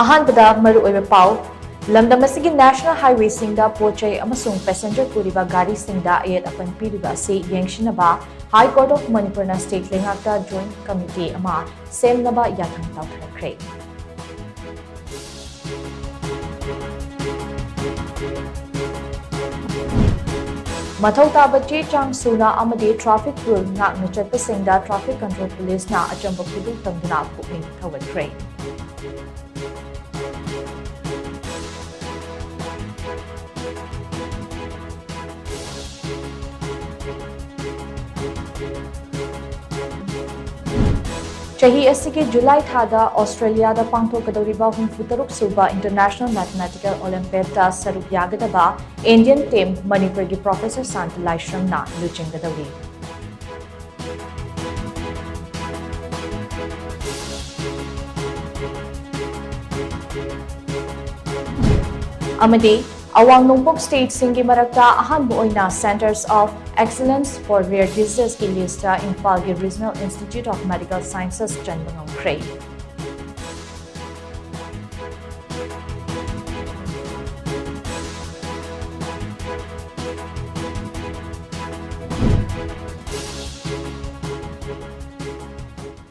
ꯑꯍꯥꯟꯕꯗ ꯃꯔꯨꯑꯣꯏꯕ ꯄꯥꯎ ꯂꯝꯗꯝ ꯑꯁꯤꯒꯤ ꯅꯦꯁꯅꯦꯜ ꯍꯥꯏꯋꯦꯁꯤꯡꯗ ꯄꯣꯠꯆꯩ ꯑꯃꯁꯨꯡ ꯄꯦꯁꯦꯟꯖꯔ ꯄꯨꯔꯤꯕ ꯒꯥꯔꯤꯁꯤꯡꯗ ꯑꯌꯦꯠ ꯑꯄꯟ ꯄꯤꯔꯤꯕ ꯑꯁꯤ ꯌꯦꯡꯁꯤꯟꯅꯕ ꯍꯥꯏ ꯀꯣꯔꯠ ꯑꯣꯐ ꯃꯅꯤꯄꯨꯔꯅ ꯁ꯭ꯇꯦꯠ ꯂꯩꯉꯥꯛꯇ ꯖꯣꯏꯟꯠ ꯀꯃꯤꯇꯤ ꯑꯃ ꯁꯦꯝꯅꯕ ꯌꯥꯊꯪ ꯇꯧꯊꯔꯛꯈ꯭ꯔꯦ꯫ ꯃꯊꯧ ꯇꯥꯕ ꯆꯦ ꯆꯥꯡ ꯁꯨꯅ ꯑꯃꯗꯤ ꯇ꯭ꯔꯥꯐꯤꯛ ꯔꯨꯜ ꯉꯥꯛꯅ ꯆꯠꯄꯁꯤꯡꯗ ꯇ꯭ꯔꯥꯐꯤꯛ ꯀꯟꯇ꯭ꯔꯣꯜ ꯄꯨꯂꯤꯁꯅ ꯑꯆꯝꯕ ꯈꯨꯗꯣꯜ ꯇꯝꯗꯨꯅ ꯄꯨꯛꯅꯤꯡ ꯊꯧꯒꯠꯈ꯭ꯔꯦ꯫ ꯆꯍꯤ ꯑꯁꯤꯒꯤ ꯖꯨꯂꯥꯏ ꯊꯥꯗ ꯑꯣꯁꯇ꯭ꯔꯦꯂꯤꯌꯥꯗ ꯄꯥꯡꯊꯣꯛꯀꯗꯧꯔꯤꯕ 63ꯁꯨꯕ ꯏꯟꯇꯔꯅꯦꯁꯅꯦꯜ ꯃꯦꯊꯃꯦꯇꯤꯀꯦꯜ ꯑꯣꯂꯤꯝꯄꯤꯌꯥꯗꯇ ꯁꯔꯨꯛ ꯌꯥꯒꯗꯕ ꯏꯟꯗꯤꯌꯟ ꯇꯤꯝ ꯃꯅꯤꯄꯨꯔꯒꯤ ꯄ꯭ꯔꯣꯐꯦꯁꯔ ꯁꯥꯟꯇ ꯂꯥꯏꯁ꯭ꯔꯝꯅ ꯂꯨꯆꯤꯡꯒꯗꯧꯔꯤ꯫ ꯑꯃꯗꯤ ꯑꯋꯥꯡ ꯅꯣꯡꯄꯣꯛ ꯁ꯭ꯇꯦꯠꯁꯤꯡꯒꯤ ꯃꯔꯛꯇ ꯑꯍꯥꯟꯕ ꯑꯣꯏꯅ centres of excellence for rare ꯗꯤꯖꯤꯖꯀꯤ ꯂꯤꯁꯇ ꯏꯝꯐꯥꯜꯒꯤ regional institute of medical sciences ꯆꯟꯕ ꯉꯝꯈ꯭ꯔꯦ꯫